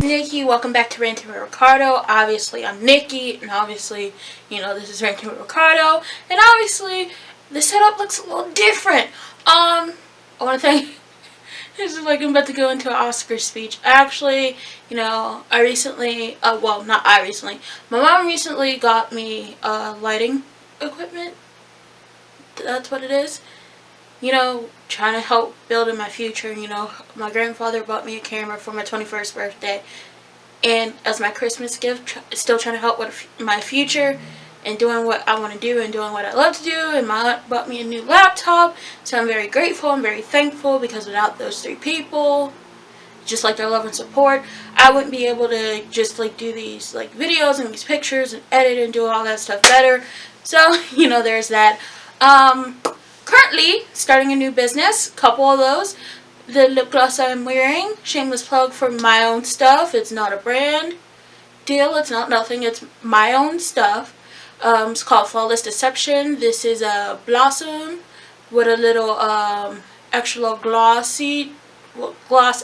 Nikki, welcome back to Ranting with Ricardo. Obviously, I'm Nikki, and obviously, this is Ranting with Ricardo, and obviously, the setup looks a little different. I want to thank. This is like I'm about to go into an Oscar speech. Actually, I recently, well, not I recently, my mom recently got me lighting equipment. That's what it is. Trying to help build in my future. My grandfather bought me a camera for my 21st birthday. And as my Christmas gift, still trying to help with my future and doing what I want to do and doing what I love to do. And my aunt bought me a new laptop. So I'm very grateful. I'm very thankful because without those three people, just like their love and support, I wouldn't be able to just do these videos and these pictures and edit and do all that stuff better. So, there's that. Currently starting a new business, couple of those. The lip gloss I'm wearing, shameless plug for my own stuff. It's not a brand deal. It's not nothing. It's my own stuff. It's called Flawless Deception. This is a blossom with a little extra little gloss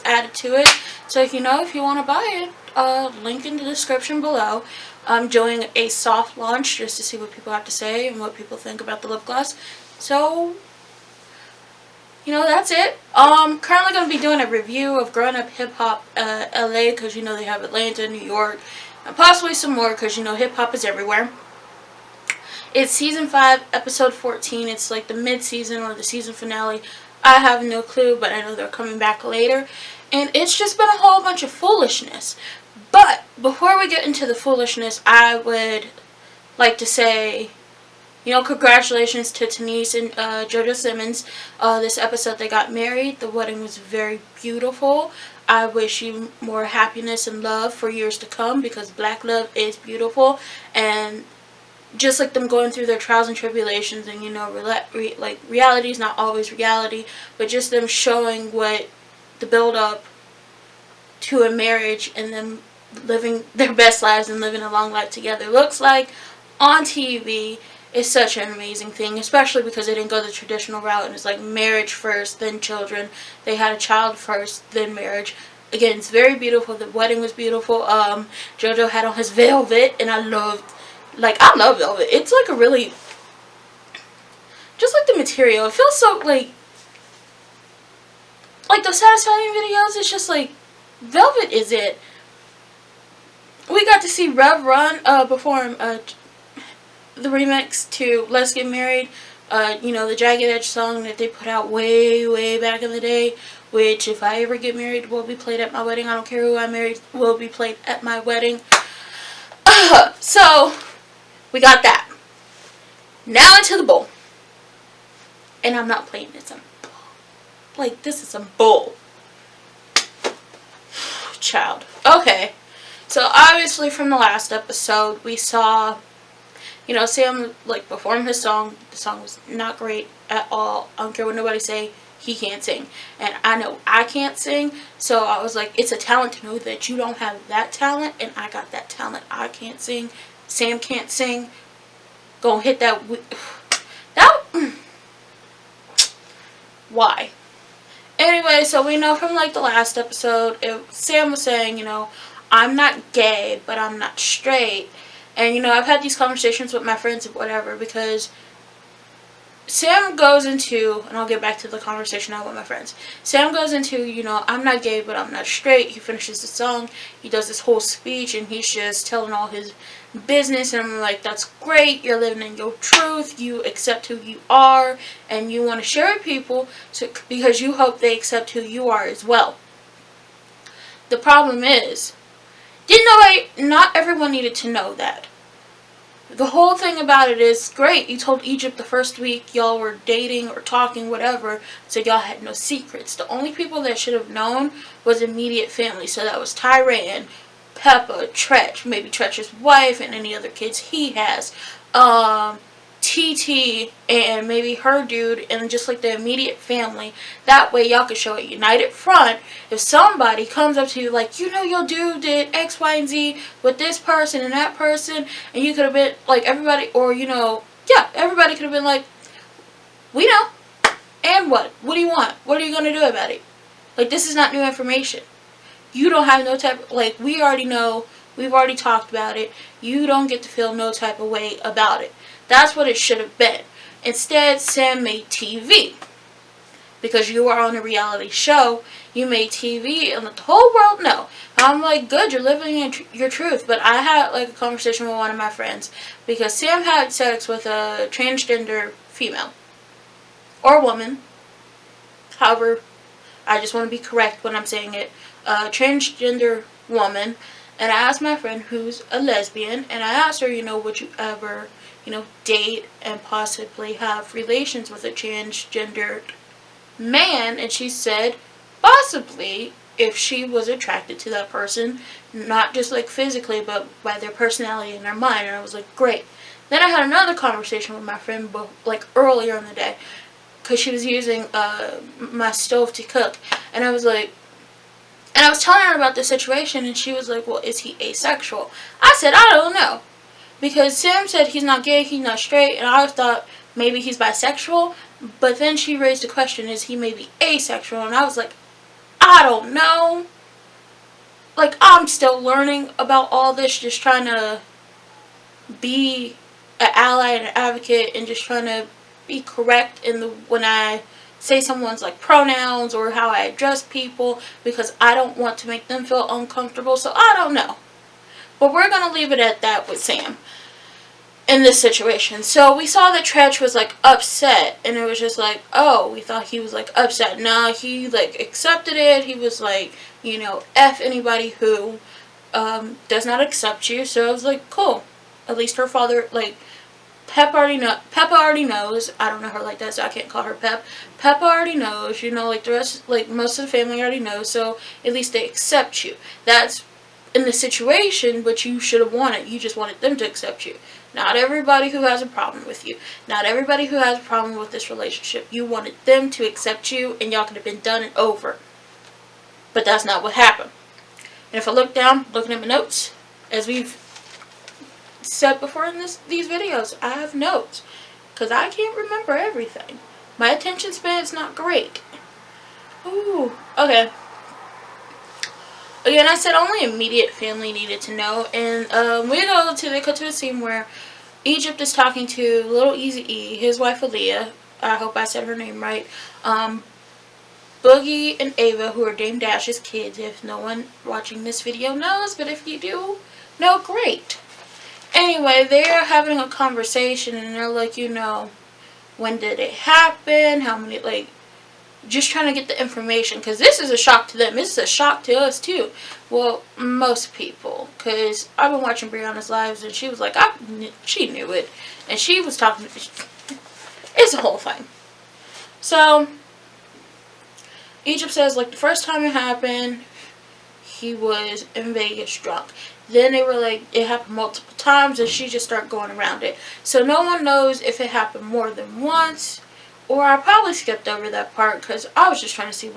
added to it. So if you want to buy it, link in the description below. I'm doing a soft launch just to see what people have to say and what people think about the lip gloss. So, that's it. Currently going to be doing a review of Growing Up Hip Hop LA, because they have Atlanta, New York, and possibly some more, because hip hop is everywhere. It's season 5, episode 14. It's like the mid-season or the season finale. I have no clue, but I know they're coming back later. And it's just been a whole bunch of foolishness. But before we get into the foolishness, I would like to say, congratulations to Denise and JoJo Simmons. This episode, they got married. The wedding was very beautiful. I wish you more happiness and love for years to come, because black love is beautiful. And just like them going through their trials and tribulations, and reality is not always reality, but just them showing what the build up to a marriage and them living their best lives and living a long life together looks like on TV is such an amazing thing, especially because they didn't go the traditional route and it's like marriage first, then children. They had a child first, then marriage. Again, it's very beautiful. The wedding was beautiful. JoJo had on his velvet, and I love velvet. It's like a really, just like the material. It feels so like those satisfying videos. It's just like velvet is it. We got to see Rev Run perform the remix to Let's Get Married, the Jagged Edge song that they put out way back in the day, which if I ever get married will be played at my wedding. I don't care who I married, will be played at my wedding. So we got that. Now into the bowl. And I'm not playing this. This is a bowl. Child. Okay. So obviously from the last episode we saw Sam perform his song. The song was not great at all. I don't care what nobody say. He can't sing. And I know I can't sing. So I was like, it's a talent to know that you don't have that talent. And I got that talent. I can't sing. Sam can't sing. Gonna hit that. Why? Anyway, so we know from the last episode, Sam was saying, I'm not gay, but I'm not straight. And, I've had these conversations with my friends and whatever, because Sam goes into, and I'll get back to the conversation I have with my friends. Sam goes into, I'm not gay, but I'm not straight. He finishes the song. He does this whole speech, and he's just telling all his business. And I'm like, that's great. You're living in your truth. You accept who you are, and you want to share with people because you hope they accept who you are as well. The problem is, not everyone needed to know that. The whole thing about it is, great, you told Egypt the first week y'all were dating or talking, whatever, so y'all had no secrets. The only people that should have known was immediate family. So that was Tyran, Peppa, Tretch, maybe Tretch's wife, and any other kids he has. TT, and maybe her dude, and just the immediate family. That way y'all could show a united front. If somebody comes up to you your dude did X, Y, and Z with this person and that person, and you could have been everybody, or everybody could have been we know. And what? What do you want? What are you going to do about it? This is not new information. You don't have no type, like, we already know, we've already talked about it. You don't get to feel no type of way about it. That's what it should have been. Instead, Sam made TV. Because you are on a reality show, you made TV and let the whole world know. I'm like, good, you're living in your truth. But I had like a conversation with one of my friends because Sam had sex with a transgender female or woman. However, I just want to be correct when I'm saying it. A transgender woman. And I asked my friend who's a lesbian, and I asked her, would you ever, date and possibly have relations with a transgender man? And she said possibly, if she was attracted to that person, not just like physically, but by their personality and their mind. And I was like, great. Then I had another conversation with my friend like earlier in the day, because she was using my stove to cook, and I was like, and I was telling her about the situation, and she was like, well, is he asexual? I said, I don't know, because Sam said he's not gay, he's not straight, and I thought maybe he's bisexual. But then she raised the question, is he maybe asexual? And I was like, I don't know. Like, I'm still learning about all this, just trying to be an ally and an advocate, and just trying to be correct when I say someone's like pronouns or how I address people, because I don't want to make them feel uncomfortable. So I don't know. But we're going to leave it at that with Sam in this situation. So we saw that Tretch was like upset, and it was just like, oh, we thought he was like upset. No, he like accepted it. He was like, F anybody who does not accept you. So I was like, cool. At least her father, like, Peppa already knows. I don't know her like that, so I can't call her Pep. Peppa already knows, like the rest, like most of the family already knows, so at least they accept you. That's in the situation what you should have wanted. You just wanted them to accept you. Not everybody who has a problem with you. Not everybody who has a problem with this relationship. You wanted them to accept you, and y'all could have been done and over. But that's not what happened. And if I look down, looking at my notes, as we've said before in these videos, I have notes, because I can't remember everything. My attention span is not great. Ooh, okay. Again, I said only immediate family needed to know, and they cut to a scene where Egypt is talking to little Eazy-E, his wife Aaliyah. I hope I said her name right. Boogie and Ava, who are Dame Dash's kids, if no one watching this video knows, but if you do know, great. Anyway, they're having a conversation, and they're like, when did it happen? How many, like, just trying to get the information, because this is a shock to them. This is a shock to us, too. Well, most people, because I've been watching Brianna's lives, and she was like, she knew it, and she was talking, it's a whole thing. So, Egypt says, like, the first time it happened, he was in Vegas drunk. Then they were like, it happened multiple times, and she just started going around it. So no one knows if it happened more than once, or I probably skipped over that part because I was just trying to see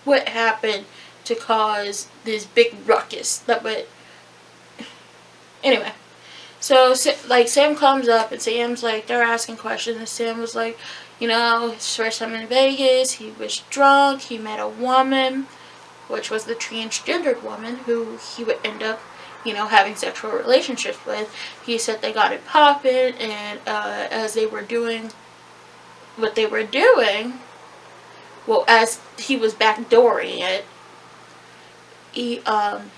what happened to cause this big ruckus. Anyway, so like Sam comes up, and Sam's like, they're asking questions, and Sam was like, his first time in Vegas, he was drunk, he met a woman, which was the transgendered woman who he would end up having sexual relationships with. He said they got it popping, and as they were doing what they were doing, well, as he was backdooring it,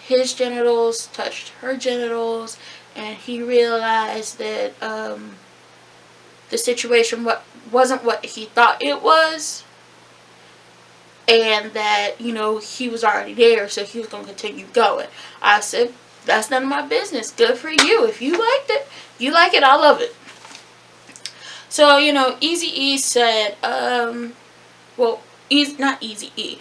his genitals touched her genitals, and he realized that the situation wasn't what he thought it was, and that, he was already there, so he was going to continue going. I said, that's none of my business. Good for you. If you liked it, you like it, I love it. So, Eazy-E said, not Eazy-E,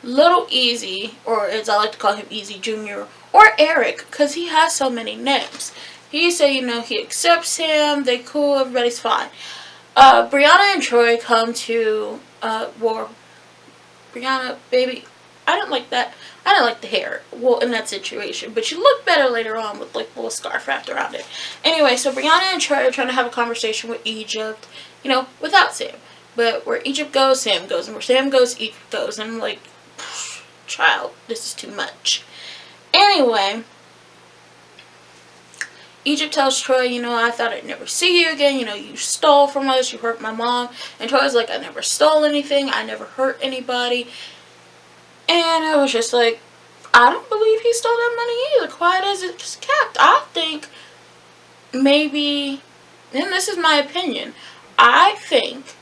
Little Easy, or as I like to call him, Easy Jr., or Eric, because he has so many names. He said, he accepts him, they cool, everybody's fine. Brianna and Troy come to, Brianna, baby, I didn't like that. I didn't like the hair, in that situation. But she looked better later on with, like, a little scarf wrapped around it. Anyway, so Brianna and Troy are trying to have a conversation with Egypt, without Sam. But where Egypt goes, Sam goes. And where Sam goes, Egypt goes. And I'm like, child. This is too much. Anyway, Egypt tells Troy, you know, I thought I'd never see you again. You know, you stole from us. You hurt my mom. And Troy's like, I never stole anything. I never hurt anybody. And I was just like, I don't believe he stole that money either. Quiet as it's kept. I think maybe, and this is my opinion, I think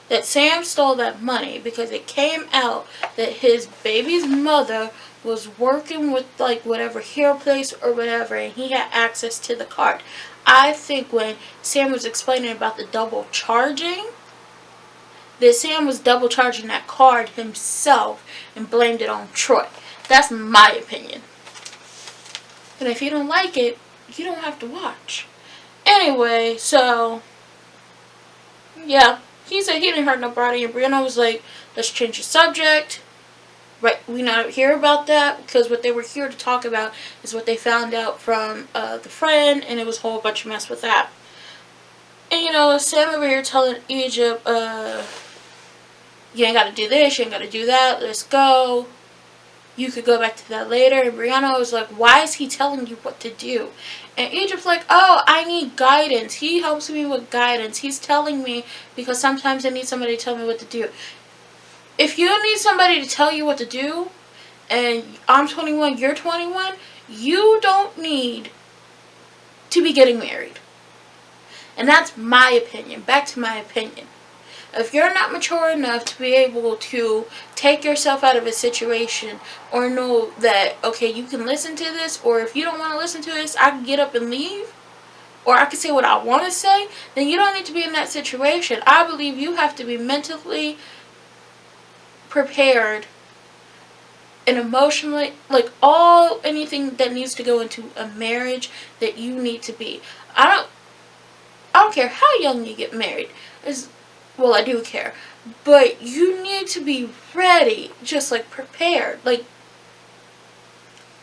that Sam stole that money because it came out that his baby's mother was working with like whatever hair place or whatever, and he had access to the card. I think when Sam was explaining about the double charging, that Sam was double charging that card himself and blamed it on Troy. That's my opinion. And if you don't like it, you don't have to watch. Anyway, so yeah, he said he didn't hurt nobody, and Brianna was like, let's change the subject. Right, we not hear about that because what they were here to talk about is what they found out from the friend, and it was a whole bunch of mess with that. And you know, Sam over here telling Egypt, you ain't got to do this, you ain't got to do that, let's go. You could go back to that later. And Brianna was like, why is he telling you what to do? And Egypt's like, oh, I need guidance. He helps me with guidance. He's telling me because sometimes I need somebody to tell me what to do. If you need somebody to tell you what to do, and I'm 21, you're 21, you don't need to be getting married. And that's my opinion. Back to my opinion. If you're not mature enough to be able to take yourself out of a situation or know that, okay, you can listen to this, or if you don't want to listen to this, I can get up and leave, or I can say what I want to say, then you don't need to be in that situation. I believe you have to be mentally prepared and emotionally, like anything that needs to go into a marriage that you need to be. I don't care how young you get married. Well, I do care. But you need to be ready, just like prepared. Like,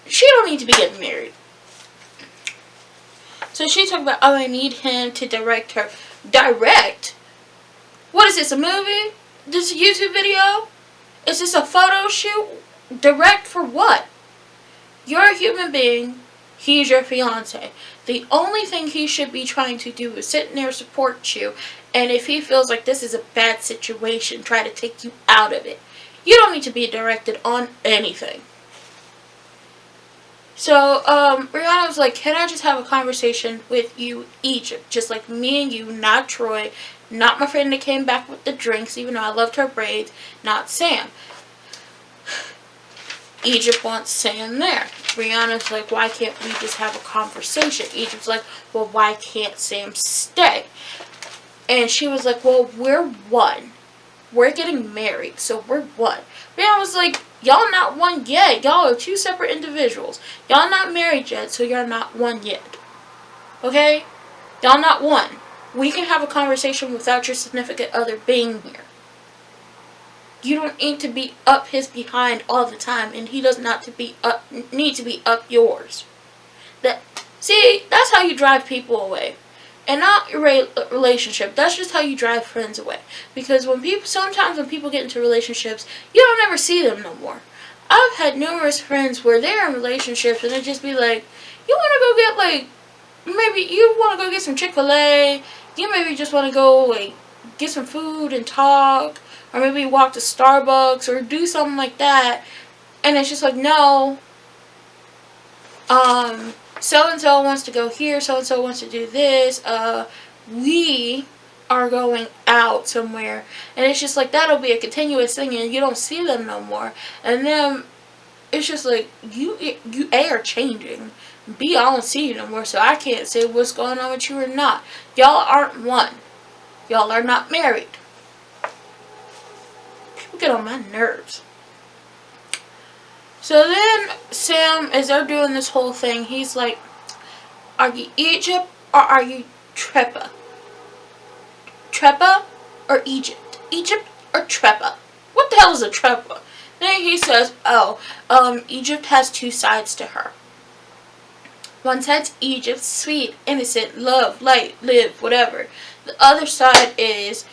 she don't need to be getting married. So she talked about, oh, I need him to direct her. Direct? What is this, a movie? This a YouTube video? Is this a photo shoot? Direct for what? You're a human being. He's your fiance. The only thing he should be trying to do is sit in there, support you, and if he feels like this is a bad situation, try to take you out of it. You don't need to be directed on anything. So, Rihanna was like, can I just have a conversation with you, Egypt? Just like me and you, not Troy, not my friend that came back with the drinks, even though I loved her braids, not Sam. Egypt wants Sam there. Brianna's like, why can't we just have a conversation? Egypt's like, well, why can't Sam stay? And she was like, well, we're one. We're getting married, so we're one. Brianna was like, y'all not one yet. Y'all are two separate individuals. Y'all not married yet, so you're not one yet. Okay? Y'all not one. We can have a conversation without your significant other being here. You don't need to be up his behind all the time, and he does not need to be up yours. See, that's how you drive people away, and not your relationship. That's just how you drive friends away. Because sometimes when people get into relationships, you don't ever see them no more. I've had numerous friends where they're in relationships, and it just be like, you want to go get maybe you want to go get some Chick-fil-A. You maybe just want to go get some food and talk. Or maybe walk to Starbucks or do something like that. And it's just like, no. So-and-so wants to go here. So-and-so wants to do this. We are going out somewhere. And it's just like, that'll be a continuous thing. And you don't see them no more. And then it's just like, you are changing. B, I don't see you no more. So I can't say what's going on with you or not. Y'all aren't one. Y'all are not married. Get on my nerves. So then Sam, as they're doing this whole thing, he's like, are you Egypt or are you Trepa? Trepa or Egypt? Egypt or Trepa? What the hell is a Trepa? Then he says, Egypt has two sides to her. One side's Egypt, sweet, innocent, love, light, live, whatever. The other side is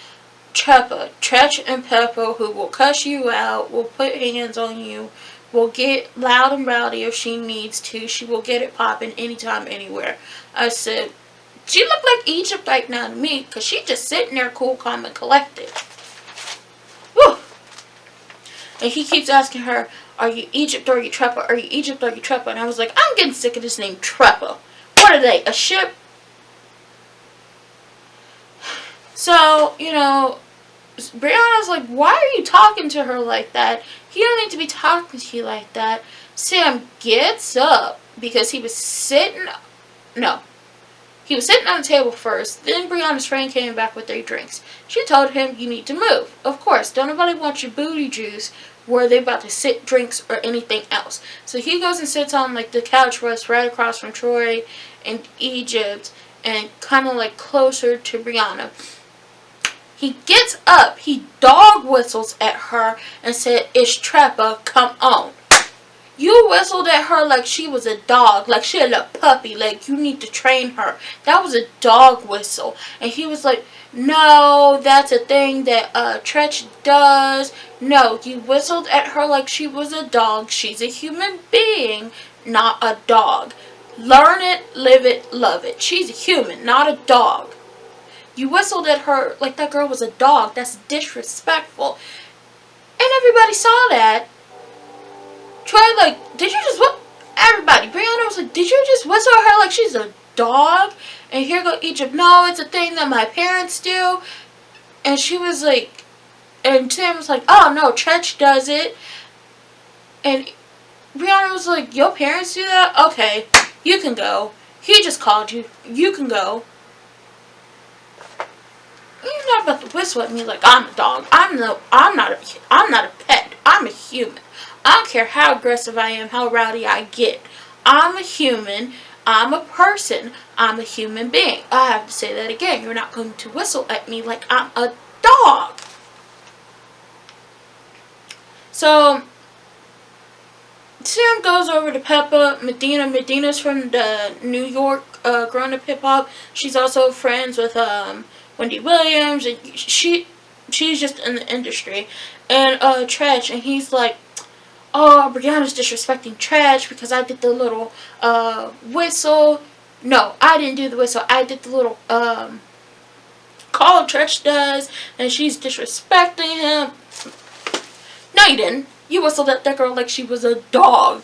Tretch and Pepper, who will cuss you out, will put hands on you, will get loud and rowdy if she needs to. She will get it popping anytime, anywhere. I said, she looked like Egypt right now to me, because she just sitting there cool, calm, and collected. Woo! And he keeps asking her, are you Egypt or are you Treppa? Are you Egypt or are you Treppa? And I was like, I'm getting sick of this name, Treppa. What are they, a ship? So, you know, Brianna's like, why are you talking to her like that? He don't need to be talking to you like that. Sam gets up because he was sitting on the table first. Then Brianna's friend came back with their drinks. She told him, you need to move. Of course, don't nobody want your booty juice where they about to sit drinks or anything else. So he goes and sits on like the couch rest right across from Troy and Egypt and kind of like closer to Brianna. He gets up, he dog whistles at her and said, it's Treppa, come on. You whistled at her like she was a dog, like she had a puppy, like you need to train her. That was a dog whistle. And he was like, no, that's a thing that Tretch does. No, you whistled at her like she was a dog. She's a human being, not a dog. Learn it, live it, love it. She's a human, not a dog. You whistled at her like that girl was a dog. That's disrespectful. And everybody saw that. Troy like, did you just everybody, Brianna was like, did you just whistle at her like she's a dog? And here go Egypt, no, it's a thing that my parents do. And she was like, and Sam was like, oh no, Tretch does it. And Brianna was like, your parents do that? Okay, you can go. He just called you. You can go. You're not about to whistle at me like I'm a dog. I'm not a pet. I'm a human. I don't care how aggressive I am, how rowdy I get. I'm a human. I'm a person. I'm a human being. I have to say that again. You're not going to whistle at me like I'm a dog. So Sam goes over to Peppa. Medina's from the New York grown-up hip-hop. She's also friends with Wendy Williams, and she's just in the industry. And Tretch, and he's like, oh, Brianna's disrespecting Tretch because I did the little whistle. No, I didn't do the whistle. I did the little call Tretch does, and she's disrespecting him. No, you didn't. You whistled at that girl like she was a dog.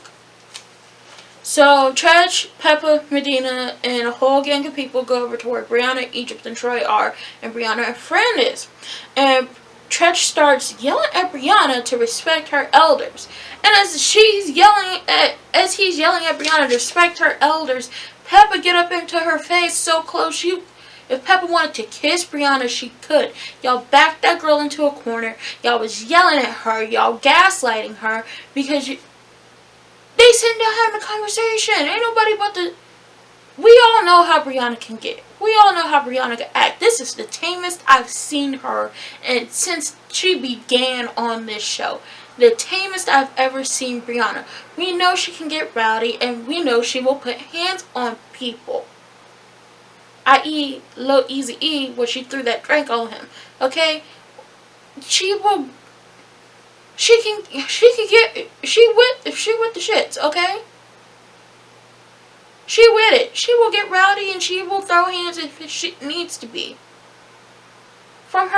So Tretch, Peppa, Medina, and a whole gang of people go over to where Brianna, Egypt, and Troy are, and Brianna and friend is. And Tretch starts yelling at Brianna to respect her elders. And as he's yelling at Brianna to respect her elders, Peppa get up into her face so close. If Peppa wanted to kiss Brianna, she could. Y'all backed that girl into a corner. Y'all was yelling at her. Y'all gaslighting her because they sitting down having a conversation. Ain't nobody but the... We all know how Brianna can get. We all know how Brianna can act. This is the tamest I've seen her and since she began on this show. The tamest I've ever seen Brianna. We know she can get rowdy, and we know she will put hands on people. I.e. Lil Easy E when she threw that drink on him. Okay? She with the shits, okay? She with it. She will get rowdy and she will throw hands if she needs to be. From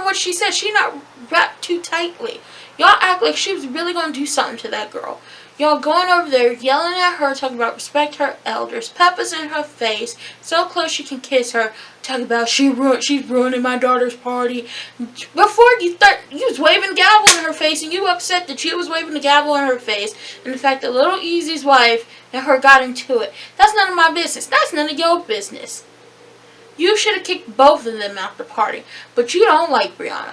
what she said, she not wrapped too tightly. Y'all act like she was really going to do something to that girl. Y'all going over there, yelling at her, talking about respect her elders. Peppa's in her face, so close she can kiss her. Talking about she's ruining my daughter's party. Before you was waving the gavel in her face, and you upset that she was waving the gavel in her face, and the fact that Little Easy's wife and her got into it. That's none of my business. That's none of your business. You should have kicked both of them out the party, but you don't like Brianna.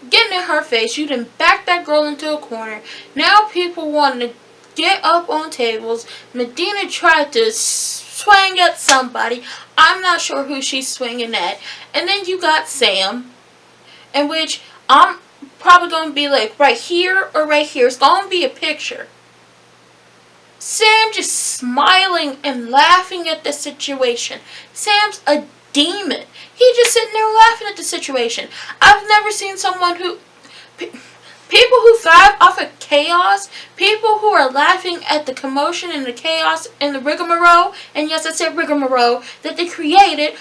Getting in her face, you done backed that girl into a corner. Now people want to get up on tables. Medina tried to swing at somebody. I'm not sure who she's swinging at. And then you got Sam, in which I'm probably going to be like right here or right here. It's going to be a picture. Sam just smiling and laughing at the situation. Sam's a demon. He just sitting there laughing at the situation. I've never seen someone who... People who thrive off of chaos, people who are laughing at the commotion and the chaos and the rigmarole, and yes, I said rigmarole, that they created,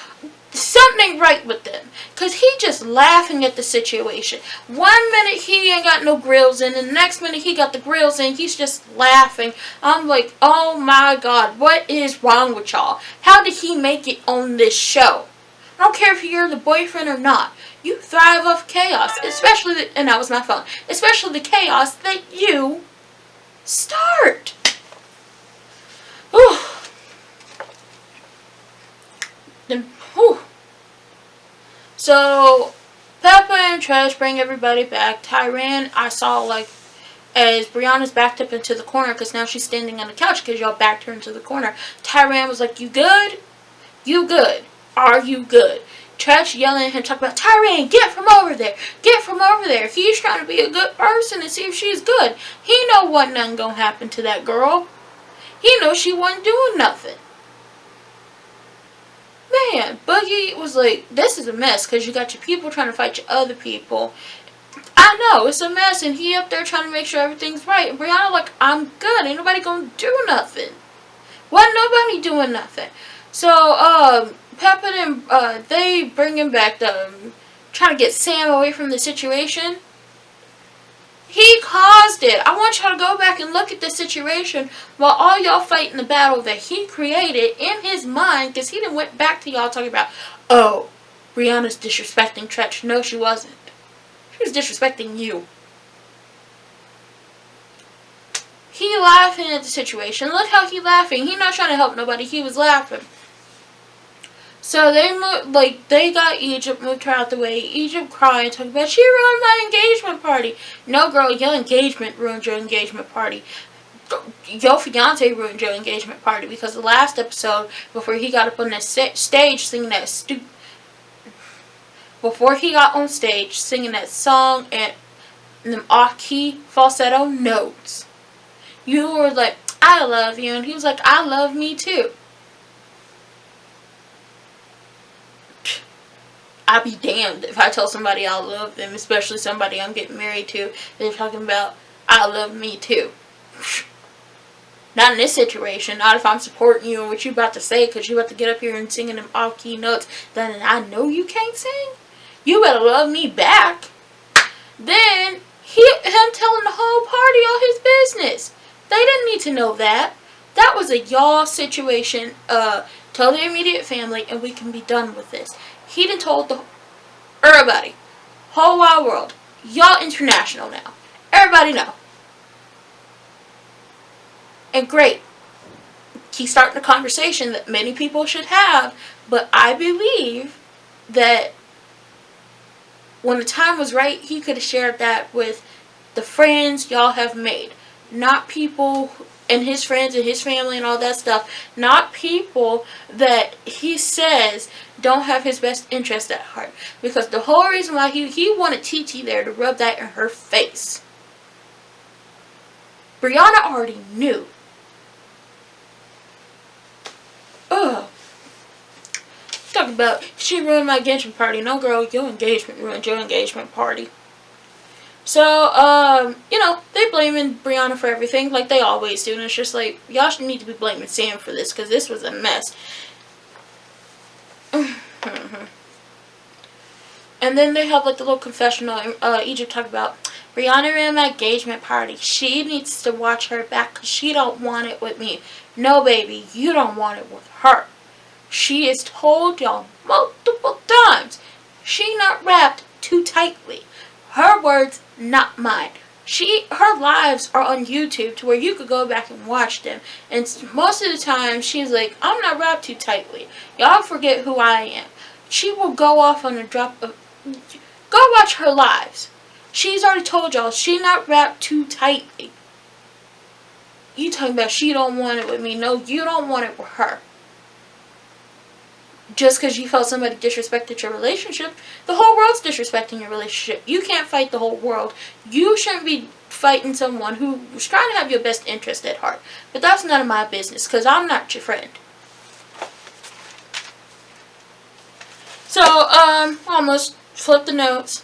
something right with them. Because he just laughing at the situation. 1 minute he ain't got no grills in, and the next minute he got the grills in, he's just laughing. I'm like, oh my God, what is wrong with y'all? How did he make it on this show? I don't care if you're the boyfriend or not. You thrive off chaos, especially, and that was my phone, especially the chaos that you start. Whew. Then, whew. So, Peppa and Trish bring everybody back. Tyran, I saw, like, as Brianna's backed up into the corner, because now she's standing on the couch, because y'all backed her into the corner. Tyran was like, you good? You good? Are you good? Trish yelling at him, talking about, Tyran, get from over there. Get from over there. He's trying to be a good person and see if she's good. He know what nothing gonna happen to that girl. He knows she wasn't doing nothing. Man, Boogie was like, this is a mess, because you got your people trying to fight your other people. I know, it's a mess, and he up there trying to make sure everything's right. And Brianna like, I'm good. Ain't nobody gonna do nothing. Wasn't nobody doing nothing. So, Peppa and, they bring him back, trying to get Sam away from the situation. He caused it. I want y'all to go back and look at the situation while all y'all fighting the battle that he created in his mind, because he done went back to y'all talking about, oh, Brianna's disrespecting Tretch. No, she wasn't. She was disrespecting you. He laughing at the situation. Look how he laughing. He not trying to help nobody. He was laughing. So they moved, like, they got Egypt, moved her out the way. Egypt crying, talking about, she ruined my engagement party. No, girl, your engagement ruined your engagement party. Your fiance ruined your engagement party, because the last episode, before he got up on that stage singing that before he got on stage singing that song and them off-key falsetto notes, you were like, I love you, and he was like, I love me too. I'd be damned if I tell somebody I love them, especially somebody I'm getting married to. They're talking about, I love me too. Not in this situation. Not if I'm supporting you and what you about to say, because you about to get up here and singing them off-key notes. Then I know you can't sing. You better love me back. Then, him telling the whole party all his business. They didn't need to know that. That was a y'all situation. Tell the immediate family and we can be done with this. He done told everybody, whole wide world, y'all international now. Everybody know. And great. He's starting a conversation that many people should have, but I believe that when the time was right, he could have shared that with the friends y'all have made. Not people and his friends and his family and all that stuff. Not people that he says don't have his best interest at heart. Because the whole reason why he wanted TT there to rub that in her face. Brianna already knew. Ugh. Talk about, she ruined my engagement party. No, girl, your engagement ruined your engagement party. So, you know, they blaming Brianna for everything, like they always do. And it's just like, y'all should need to be blaming Sam for this, because this was a mess. And then they have, like, the little confessional. Egypt talk about, Brianna ruined my engagement party. She needs to watch her back, because she don't want it with me. No, baby, you don't want it with her. She has told y'all multiple times, she not wrapped too tightly. Her words, not mine. Her lives are on YouTube to where you could go back and watch them. And most of the time, she's like, I'm not wrapped too tightly. Y'all forget who I am. She will go off on a drop of... Go watch her lives. She's already told y'all, she not wrapped too tightly. You talking about she don't want it with me. No, you don't want it with her. Just because you felt somebody disrespected your relationship, the whole world's disrespecting your relationship. You can't fight the whole world. You shouldn't be fighting someone who's trying to have your best interest at heart. But that's none of my business, because I'm not your friend. So, almost flipped the notes.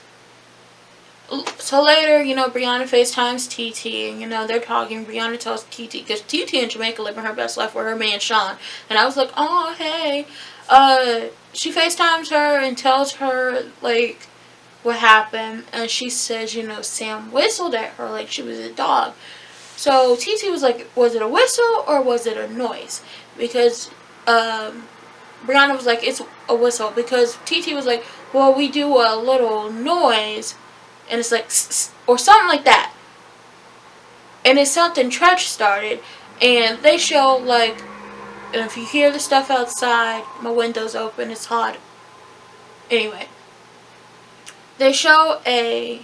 So later, you know, Brianna FaceTimes TT, and, you know, they're talking. Brianna tells TT, because TT in Jamaica living her best life with her man Sean. And I was like, oh, hey. She FaceTimes her and tells her, like, what happened. And she says, you know, Sam whistled at her like she was a dog. So TT was like, was it a whistle or was it a noise? Because, Brianna was like, it's a whistle. Because TT was like, well, we do a little noise. And it's like, or something like that. And it's something Tretch started. And they show, like, and if you hear the stuff outside, my window's open, it's hot. Anyway. They show a,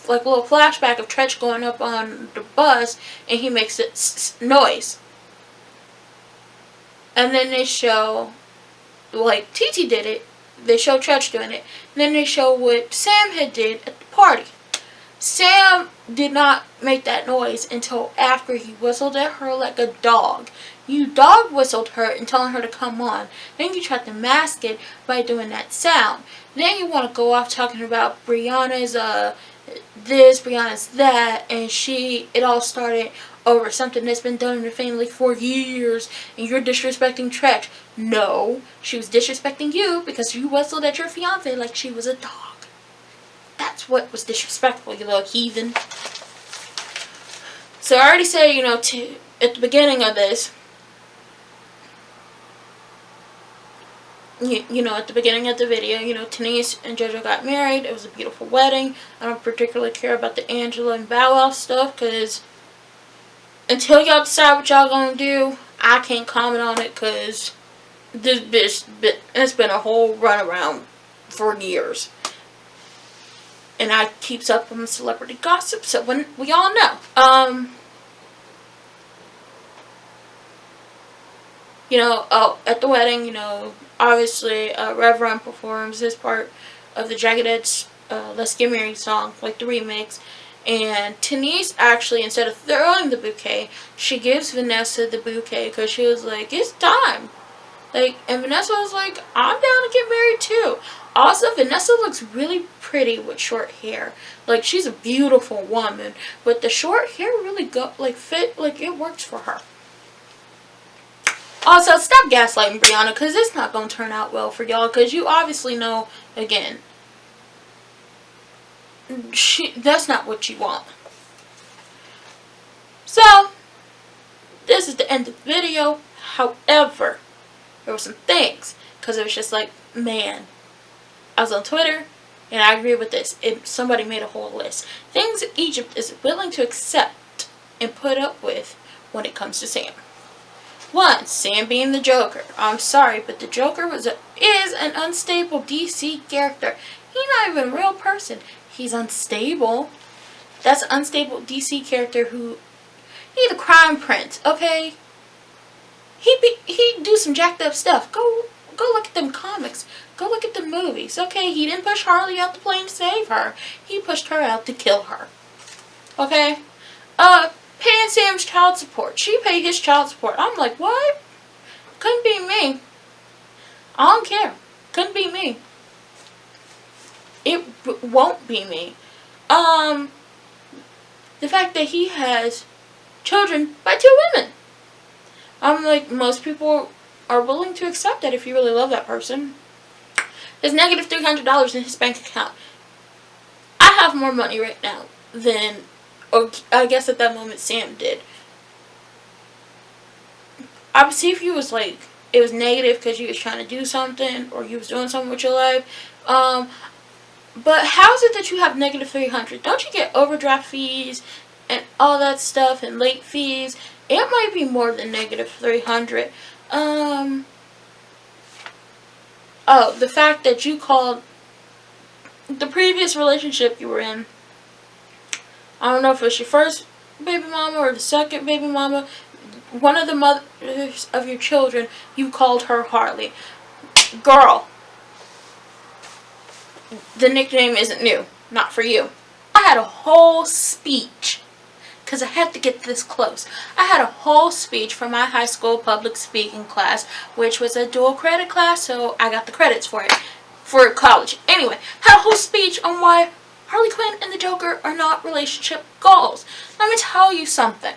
like, little flashback of Tretch going up on the bus, and he makes it noise. And then they show, like, TT did it. They show Tretch doing it. And then they show what Sam had did at the party. Sam did not make that noise until after he whistled at her like a dog. You dog whistled her and telling her to come on. Then you tried to mask it by doing that sound. Then you want to go off talking about Brianna's this, Brianna's that, and it all started over something that's been done in the family for years, and you're disrespecting Tretch. No, she was disrespecting you because you whistled at your fiance like she was a dog. That's what was disrespectful, you little heathen. So I already said, you know, at the beginning of this, you know, at the beginning of the video, you know, Denise and JoJo got married. It was a beautiful wedding. I don't particularly care about the Angela and Bow Wow stuff, because until y'all decide what y'all gonna do, I can't comment on it, because this bitch, it's been a whole runaround for years. And I keeps up on celebrity gossip, so when we all know. You know, at the wedding, you know, obviously, Reverend performs his part of the Jagged Edge, Let's Get Married song, like the remix. And Denise actually, instead of throwing the bouquet, she gives Vanessa the bouquet because she was like, it's time. Like, and Vanessa was like, I'm down to get married too. Also, Vanessa looks really pretty with short hair. Like, she's a beautiful woman, but the short hair really fit, like, it works for her. Also, stop gaslighting Brianna, because it's not going to turn out well for y'all, because you obviously know, again, that's not what you want. So, this is the end of the video. However, there were some things, because it was just like, man, I was on Twitter, and I agree with this. Somebody made a whole list. Things Egypt is willing to accept and put up with when it comes to Sam. 1, Sam being the Joker. I'm sorry, but the Joker is an unstable DC character. He's not even a real person. He's unstable. That's an unstable DC character who... He's the crime prince, okay? He do some jacked up stuff. Go look at them comics. Go look at the movies. Okay, he didn't push Harley out the plane to save her. He pushed her out to kill her. Okay? Paying Sam's child support. She paid his child support. I'm like, what? Couldn't be me. I don't care. Couldn't be me. It won't be me. The fact that he has children by 2 women. I'm like, most people are willing to accept that if you really love that person. There's negative $300 in his bank account. I have more money right now than... Or I guess at that moment Sam did. I would see if you was like, it was negative because you was trying to do something or you was doing something with your life. But how is it that you have negative 300? Don't you get overdraft fees and all that stuff and late fees? It might be more than negative 300. Oh, the fact that you called the previous relationship you were in, I don't know if it was your first baby mama or the second baby mama, one of the mothers of your children, you called her Harley. Girl, the nickname isn't new. Not for you. I had a whole speech, because I had to get this close. I had a whole speech for my high school public speaking class, which was a dual credit class, so I got the credits for it. for college. Anyway, had a whole speech on why Harley Quinn and the Joker are not relationship goals. Let me tell you something.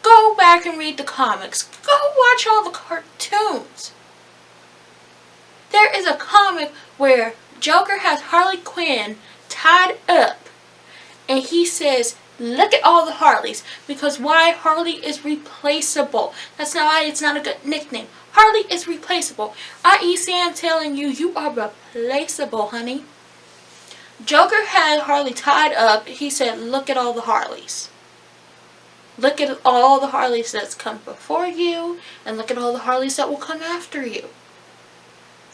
Go back and read the comics. Go watch all the cartoons. There is a comic where Joker has Harley Quinn tied up, and he says, look at all the Harleys, because why? Harley is replaceable. That's not why it's not a good nickname. Harley is replaceable. I.e. Sam telling you, you are replaceable, honey. Joker had Harley tied up. He said, look at all the Harleys. Look at all the Harleys that's come before you, and look at all the Harleys that will come after you.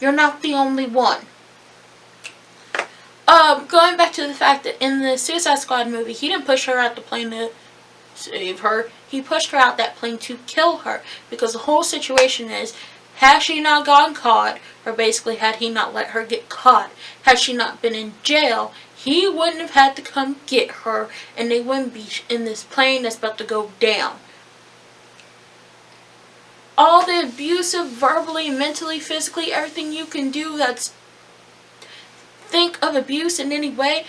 You're not the only one. Going back to the fact that in the Suicide Squad movie, he didn't push her out the plane to save her. He pushed her out that plane to kill her. Because the whole situation is, had she not gotten caught, or basically had he not let her get caught, had she not been in jail, he wouldn't have had to come get her, and they wouldn't be in this plane that's about to go down. All the abusive, verbally, mentally, physically, everything you can do that's think of abuse in any way,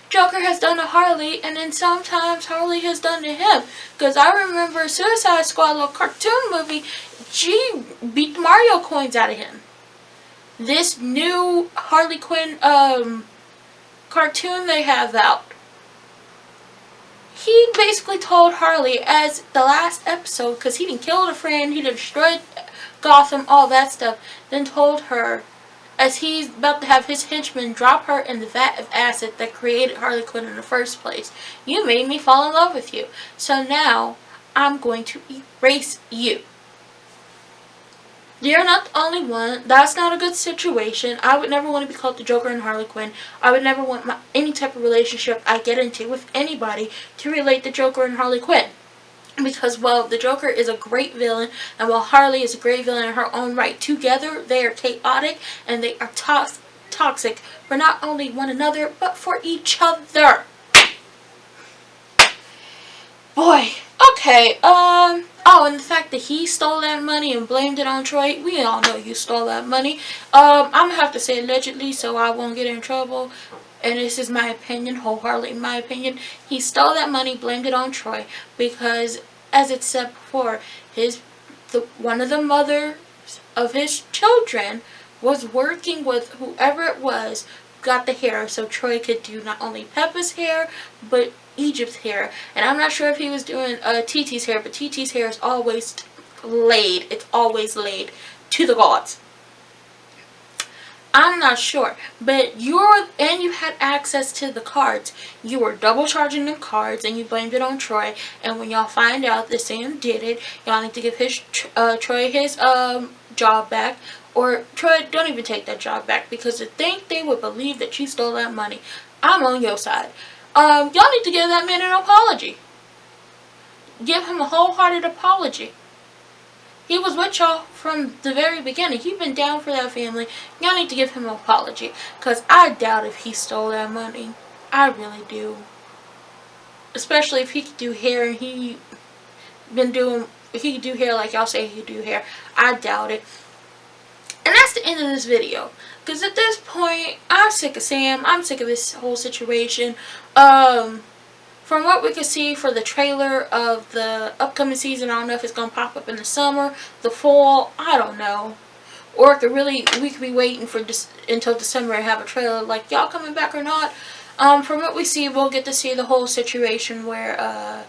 Joker has done to Harley, and then sometimes Harley has done to him. Because I remember Suicide Squad, little cartoon movie, she beat the Mario coins out of him. This new Harley Quinn cartoon they have out, he basically told Harley as the last episode, because he didn't kill a friend, he destroyed Gotham, all that stuff, then told her, as he's about to have his henchmen drop her in the vat of acid that created Harley Quinn in the first place, you made me fall in love with you, so now I'm going to erase you. You're not the only one. That's not a good situation. I would never want to be called the Joker and Harley Quinn. I would never want any type of relationship I get into with anybody to relate the Joker and Harley Quinn. Because while the Joker is a great villain, and while Harley is a great villain in her own right, together they are chaotic and they are toxic for not only one another, but for each other. Boy. Okay, oh, and the fact that he stole that money and blamed it on Troy, we all know you stole that money. I'm gonna have to say allegedly so I won't get in trouble. And this is my opinion, wholeheartedly my opinion. He stole that money, blamed it on Troy, because, as it said before, one of the mothers of his children was working with whoever it was who got the hair, so Troy could do not only Peppa's hair, but Egypt's hair. And I'm not sure if he was doing TT's hair, but TT's hair is always laid. It's always laid to the gods. I'm not sure, but you had access to the cards. You were double charging them cards, and you blamed it on Troy. And when y'all find out that Sam did it, y'all need to give Troy his job back. Or Troy, don't even take that job back, because to think they would believe that you stole that money, I'm on your side. Y'all need to give that man an apology. Give him a wholehearted apology. He was with y'all from the very beginning. He's been down for that family. Y'all need to give him an apology. Because I doubt if he stole that money. I really do. Especially if he could do hair and he could do hair like y'all say he could do hair. I doubt it. And that's the end of this video. Because at this point, I'm sick of Sam. I'm sick of this whole situation. From what we can see for the trailer of the upcoming season, I don't know if it's going to pop up in the summer, the fall, I don't know. Or we could be waiting for until December and have a trailer like y'all coming back or not. From what we see, we'll get to see the whole situation where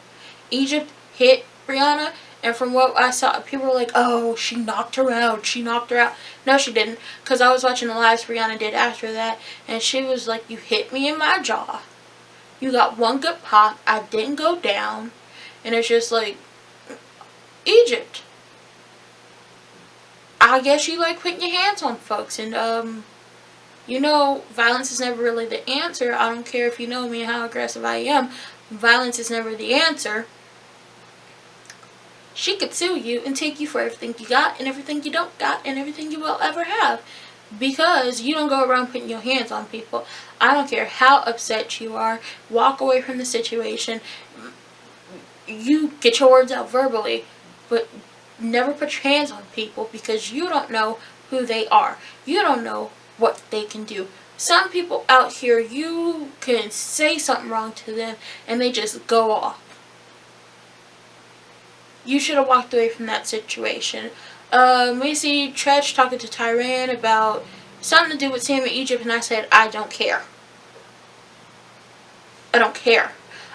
Egypt hit Rihanna. And from what I saw, people were like, oh, she knocked her out. She knocked her out. No, she didn't. Because I was watching the lives Rihanna did after that. And she was like, you hit me in my jaw. You got one good pop. I didn't go down. And it's just like, Egypt. I guess you like putting your hands on folks. And, you know, violence is never really the answer. I don't care if you know me and how aggressive I am. Violence is never the answer. She could sue you and take you for everything you got and everything you don't got and everything you will ever have. Because you don't go around putting your hands on people. I don't care how upset you are. Walk away from the situation. You get your words out verbally. But never put your hands on people because you don't know who they are. You don't know what they can do. Some people out here, you can say something wrong to them and they just go off. You should have walked away from that situation. We see Tretch talking to Tyran about something to do with Sam in Egypt, and I said, I don't care. I don't care.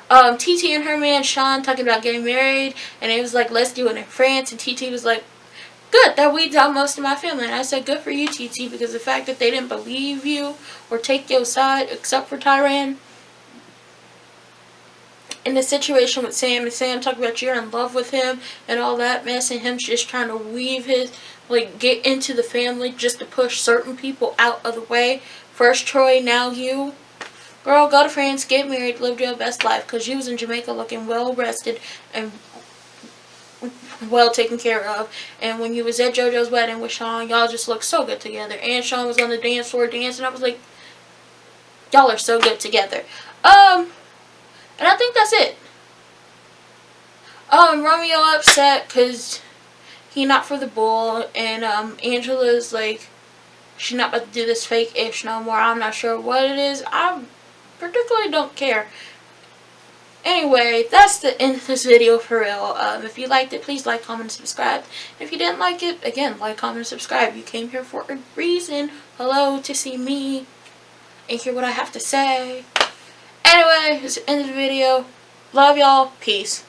TT and her man Sean talking about getting married, and it was like, let's do it in France, and TT was like, good, that weeds out most of my family. And I said, good for you, TT, because the fact that they didn't believe you or take your side, except for Tyran, in the situation with Sam, and Sam talking about you're in love with him and all that mess, and him just trying to weave his, like, get into the family just to push certain people out of the way. First Troy, now you. Girl, go to France, get married, live your best life, because you was in Jamaica looking well rested and well taken care of. And when you was at JoJo's wedding with Sean, y'all just looked so good together. And Sean was on the dance floor dancing. I was like, y'all are so good together. And I think that's it. Romeo upset because he not for the bull, and Angela's like, she's not about to do this fake ish no more. I'm not sure what it is. I particularly don't care. Anyway, that's the end of this video for real. If you liked it, please like, comment, and subscribe. If you didn't like it, again, like, comment, and subscribe. You came here for a reason. Hello, to see me and hear what I have to say. Anyway, it's the end of the video. Love y'all. Peace.